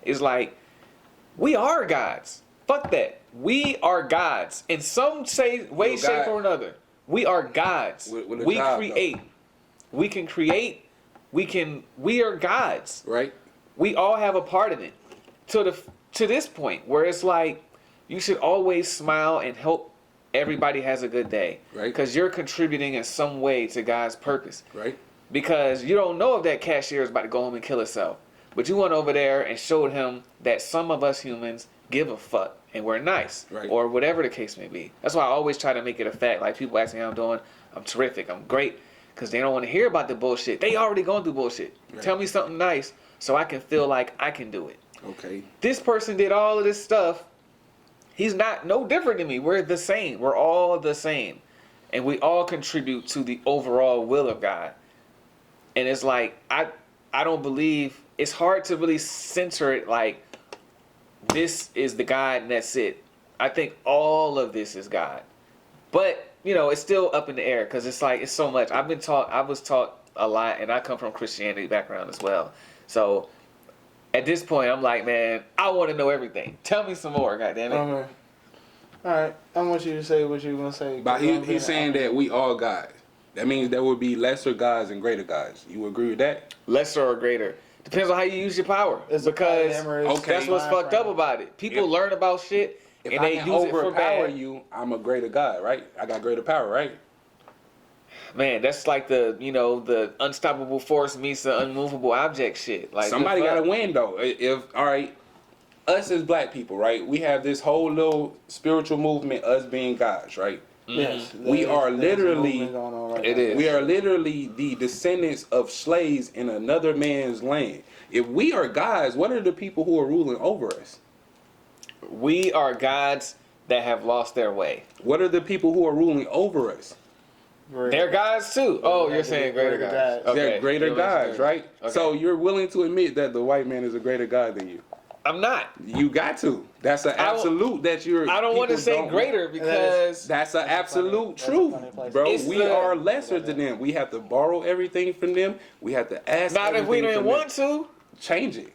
is like, we are gods. Fuck that. We are gods. In some way, shape, or another. We are gods. With we job, create. Though. We can create. We are gods. Right. We all have a part in it. To this point where it's like, you should always smile and hope everybody has a good day. Right. Because you're contributing in some way to God's purpose. Right. Because you don't know if that cashier is about to go home and kill herself. But you went over there and showed him that some of us humans give a fuck and we're nice. Right. Or whatever the case may be. That's why I always try to make it a fact. Like, people ask me how I'm doing. I'm terrific. I'm great. Because they don't want to hear about the bullshit. They already going through bullshit. Right. Tell me something nice so I can feel like I can do it. Okay. This person did all of this stuff. He's not no different than me. We're the same. We're all the same. And we all contribute to the overall will of God. And it's like, I don't believe, it's hard to really censor it like, this is the God and that's it. I think all of this is God. But, you know, it's still up in the air because it's like, it's so much. I was taught a lot, and I come from Christianity background as well. So at this point, I'm like, man, I want to know everything. Tell me some more, goddammit. All right, I want you to say what you're going to say. But he's saying that we all gods. That means there would be lesser gods and greater gods. You agree with that? Lesser or greater. Depends on how you use your power. Because that's what's fucked up about it. People learn about shit if and I they can use it for overpower bad. you, I'm a greater god, right? I got greater power, right? Man, that's like the unstoppable force meets the unmovable object shit. Like, somebody got to win though. All right, us as black people, right? We have this whole little spiritual movement, us being gods, right? Yes, we are literally We are literally the descendants of slaves in another man's land. If we are gods, what are the people who are ruling over us? We are gods that have lost their way. What are the people who are ruling over us? They're gods too. Oh, you're saying greater gods. Okay. They're greater gods, right? Okay. So you're willing to admit that the white man is a greater god than you? I'm not. You got to. That's an absolute that you're. I don't want to say greater because that's an absolute truth, bro. We are lesser than them. We have to borrow everything from them. We have to ask. Not if we don't want to change it.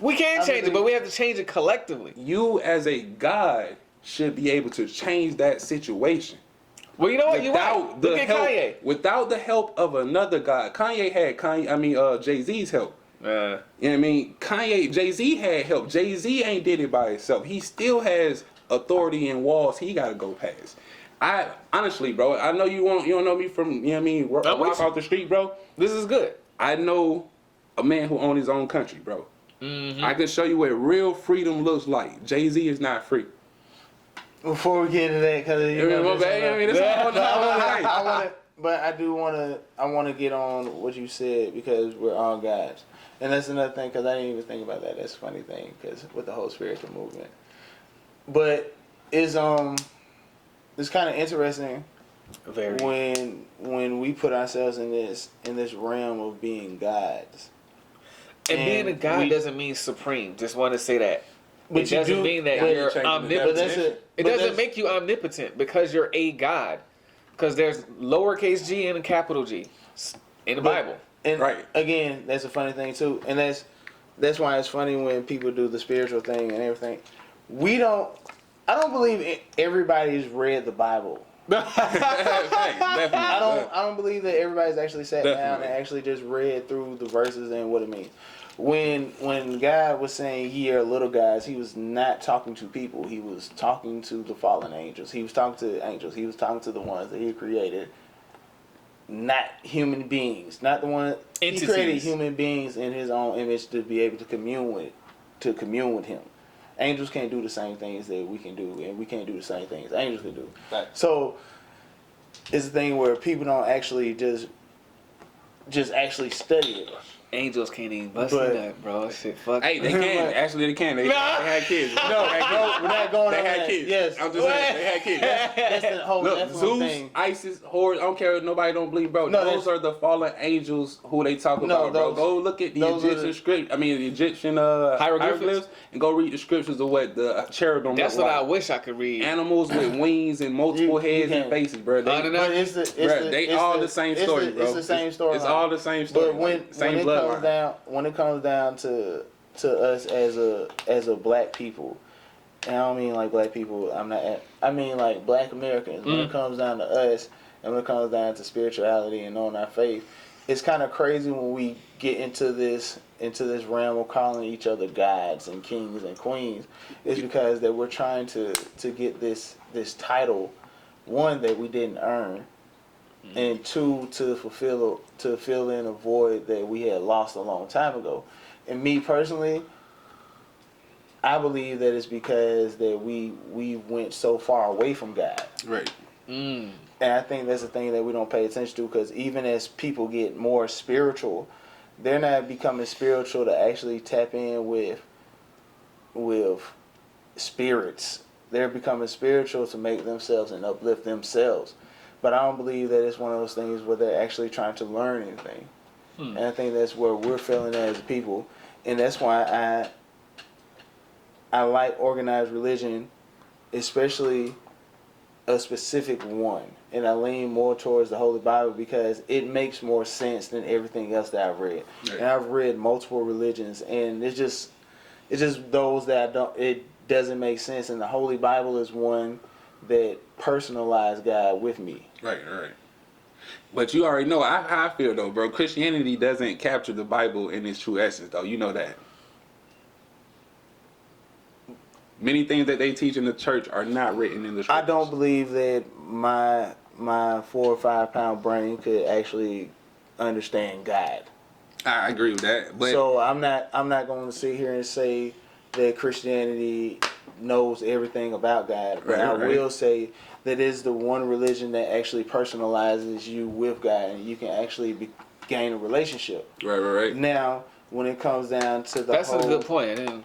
We can change it, but we have to change it collectively. You as a god should be able to change that situation. Well, you know what? You're right. Look at Kanye. Without the help of another god, Kanye had Jay-Z's help. You know what I mean? Jay-Z had help. Jay-Z ain't did it by himself. He still has authority and walls he got to go past. I honestly, bro, I know you don't know me from, you know what I mean, walk out the street, bro. This is good. I know a man who owns his own country, bro. Mm-hmm. I can show you what real freedom looks like. Jay-Z is not free. Before we get into that, but I want to get on what you said because we're all gods. And that's another thing, because I didn't even think about that. That's a funny thing, because with the whole spiritual movement. But it's kind of interesting when we put ourselves in this realm of being gods. And being a god doesn't mean supreme. Just want to say that. But it doesn't mean that you're omnipotent. It doesn't make you omnipotent because you're a god. Because there's lowercase g and a capital G in the Bible. And again, that's a funny thing too. And that's why it's funny when people do the spiritual thing and everything. I don't believe everybody's read the Bible. I don't believe that everybody's actually sat down and actually just read through the verses and what it means. When God was saying, "Ye are little gods," He was not talking to people. He was talking to the fallen angels. He was talking to angels. He was talking to the ones that He created, not human beings. Not the one He created human beings in His own image to be able to commune with Him. Angels can't do the same things that we can do, and we can't do the same things angels can do. Right. So it's a thing where people don't actually just actually study it. Angels can't even bust that, bro. Shit, fuck. Hey, they can. Actually, they can. They had kids. No, we're not going They on had that. kids. Yes. I'm just saying, they had kids. That's the whole Zeus, thing. Isis, Horus, I don't care if nobody don't believe, bro. No, those are the fallen angels who they talk about, bro. Go look at the Egyptian script. I mean, the Egyptian hieroglyphs, and go read the scriptures of what the cherubim. That's what I wish I could read. Animals with wings and multiple heads and faces, bro. They all the same story, bro. It's the same story. It's all the same story. But when it comes down to to us as a black people, and I don't mean like black people. I mean like black Americans. When it comes down to us, and when it comes down to spirituality and knowing our faith, it's kind of crazy when we get into this realm of calling each other gods and kings and queens. It's because that we're trying to get this title, one, that we didn't earn, and two, to fill in a void that we had lost a long time ago. And me personally, I believe that it's because that we went so far away from God. Right. And I think that's the thing that we don't pay attention to, because even as people get more spiritual, they're not becoming spiritual to actually tap in with spirits. They're becoming spiritual to make themselves and uplift themselves. But I don't believe that it's one of those things where they're actually trying to learn anything. And I think that's where we're failing as people. And that's why I like organized religion, especially a specific one. And I lean more towards the Holy Bible because it makes more sense than everything else that I've read. Right. And I've read multiple religions, and it's just those that it doesn't make sense. And the Holy Bible is one that personalized God with me. Right. But you already know how I feel though, bro. Christianity doesn't capture the Bible in its true essence, though. You know that. Many things that they teach in the church are not written in the scriptures. I don't believe that my 4 or 5 pound brain could actually understand God. I agree with that. But so I'm not going to sit here and say that Christianity knows everything about God. But I will say that it's the one religion that actually personalizes you with God, and you can actually gain a relationship. Right. Now, when it comes down to that's a good point.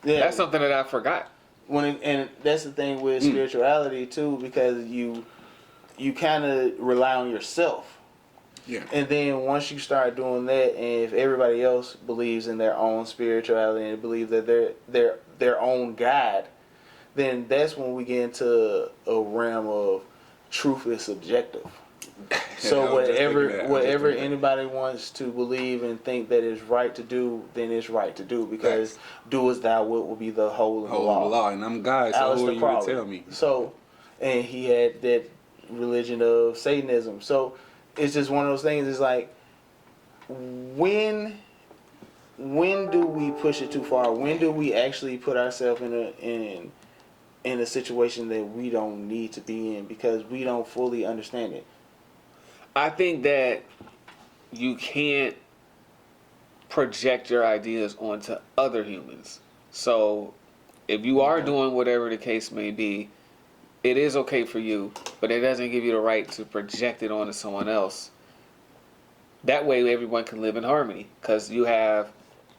That's something that I forgot. And that's the thing with spirituality too, because you kind of rely on yourself. Yeah. And then once you start doing that, and if everybody else believes in their own spirituality and believe that they're their own God, then that's when we get into a realm of truth is subjective. So whatever anybody wants to believe and think that is right to do, then it's right to do, because do as thou wilt will be the whole of the law. And I'm God, so who are you to tell me? So, and he had that religion of Satanism. So it's just one of those things. It's like, when do we push it too far? When do we actually put ourselves in a situation that we don't need to be in because we don't fully understand it? I think that you can't project your ideas onto other humans. So if you are doing whatever the case may be, it is okay for you, but it doesn't give you the right to project it onto someone else. That way everyone can live in harmony, because you have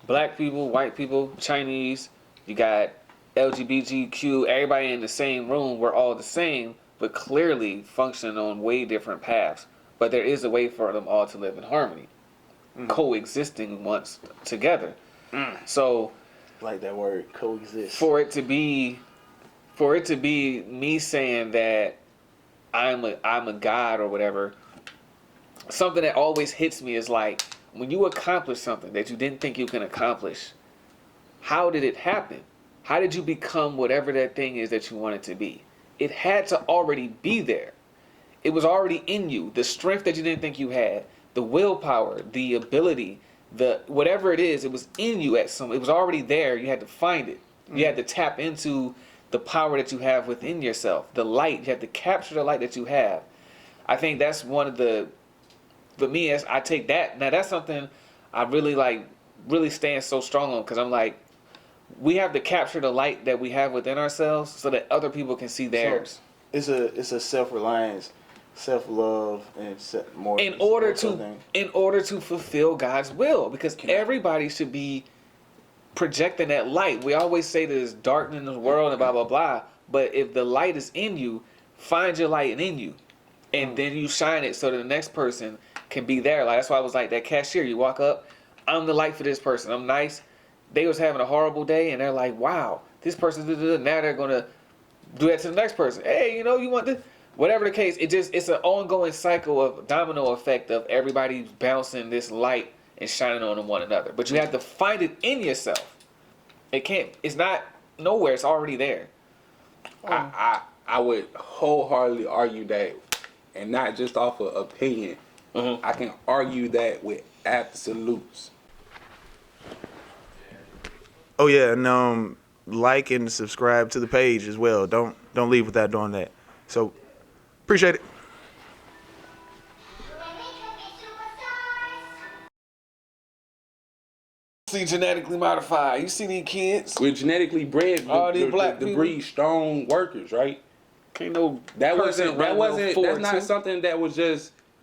black people, white people, Chinese, you got LGBTQ, everybody in the same room. We're all the same, but clearly functioning on way different paths. But there is a way for them all to live in harmony, coexisting once together. So, like that word, coexist. For it to be me saying that I'm a god or whatever, something that always hits me is like, when you accomplish something that you didn't think you can accomplish, how did it happen? How did you become whatever that thing is that you wanted to be? It had to already be there. It was already in you. The strength that you didn't think you had, the willpower, the ability, the whatever it is, it was in you it was already there. You had to find it. You had to tap into the power that you have within yourself. The light. You have to capture the light that you have. I think that's one of for me, I take that. Now that's something I really stand so strong on, because I'm like, we have to capture the light that we have within ourselves so that other people can see theirs. So it's a self-reliance, self-love, and more. In order to fulfill God's will, because everybody should be projecting that light. We always say there's darkness in the world and blah blah blah, but if the light is in you, find your light in you, and then you shine it so that the next person can be there. Like, that's why I was like that cashier. You walk up, I'm the light for this person. I'm nice. They was having a horrible day, and they're like, wow, this person now they're gonna do that to the next person. Hey, you want this? Whatever the case, it's an ongoing cycle of domino effect of everybody bouncing this light and shining on one another. But you have to find it in yourself. It can't. It's not nowhere. It's already there. I would wholeheartedly argue that, and not just off of opinion. Mm-hmm. I can argue that with absolutes. Oh yeah, and like and subscribe to the page as well. Don't leave without doing that. So appreciate it. See, genetically modified. You see these kids? We're genetically bred. All these black the people. breed strong workers, right? Can't no That person wasn't. run no That's 4-2. not something that was just